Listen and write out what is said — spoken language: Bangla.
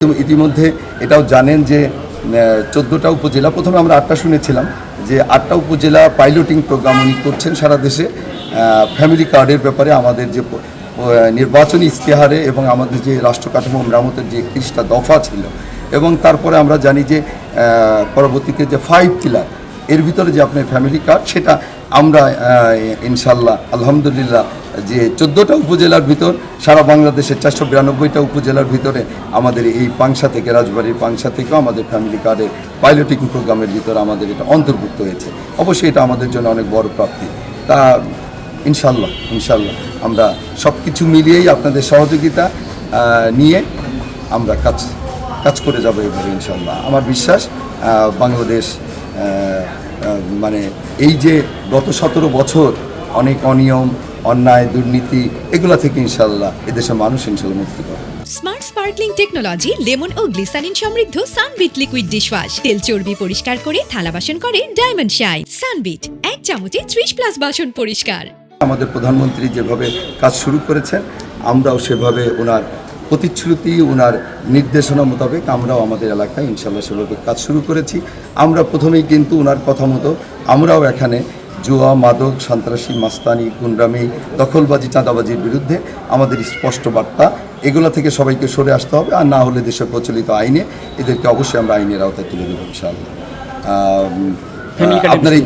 ইতিমধ্যে এটাও জানেন যে 14টা উপজেলা, প্রথমে আমরা 8টা শুনেছিলাম, যে 8টা উপজেলা পাইলটিং প্রোগ্রাম উনি করছেন সারা দেশে ফ্যামিলি কার্ডের ব্যাপারে। আমাদের যে নির্বাচনী ইশতেহারে এবং আমাদের যে রাষ্ট্র কাঠামো মেরামতের যে 31টা দফা ছিল, এবং তারপরে আমরা জানি যে পরবর্তীতে যে 5 পিলার এর ভিতরে যে আপনার ফ্যামিলি কার্ড, সেটা আমরা ইনশাল্লাহ আলহামদুলিল্লাহ যে 14টা উপজেলার ভিতর সারা বাংলাদেশের 492টা উপজেলার ভিতরে আমাদের এই পাংশা থেকে, রাজবাড়ির পাংশা থেকেও আমাদের ফ্যামিলি কার্ডের পাইলটিং প্রোগ্রামের ভিতরে আমাদের এটা অন্তর্ভুক্ত হয়েছে। অবশ্যই এটা আমাদের জন্য অনেক বড় প্রাপ্তি। তা ইনশাল্লাহ আমরা সব কিছু মিলিয়েই আপনাদের সহযোগিতা নিয়ে আমরা কাজ করে যাবো এভাবে ইনশাল্লাহ। আমার বিশ্বাস বাংলাদেশ মানে এই যে গত 17 বছর অনেক অনিয়ম, অন্যায়, দুর্নীতি, এগুলা থেকে ইনশাল্লাহ এদেশের মানুষ ইনশাল্লাহ মুক্তি পাবে। স্মার্ট স্পার্কলিং টেকনোলজি, লেমন ও গ্লিসারিন সমৃদ্ধ সানবিট লিকুইড ডিশওয়াশ তেল চর্বি পরিষ্কার করে থালা বাসন করে ডায়মন্ড শাইন। সানবিট 1 চামচে 30+ বাসন পরিষ্কার। আমাদের প্রধানমন্ত্রী যেভাবে কাজ শুরু করেছেন, আমরাও সেভাবে ওনার প্রতিশ্রুতি, ওনার নির্দেশনা মোতাবেক আমরাও আমাদের এলাকায় ইনশাল্লাহ সেভাবে কাজ শুরু করেছি। আমরা প্রথমেই কিন্তু ওনার কথা মতো আমরাও এখানে জুয়া, মাদক, সন্ত্রাসী, মাস্তানি, গুন্ডামি, দখলবাজি, চাঁদাবাজির বিরুদ্ধে আমাদের স্পষ্ট বার্তা, এগুলো থেকে সবাইকে সরে আসতে হবে। আর না হলে দেশের প্রচলিত আইনে এদেরকে অবশ্যই আমরা আইনের আওতায় তুলে দেবো ইনশাআল্লাহ। আপনার এই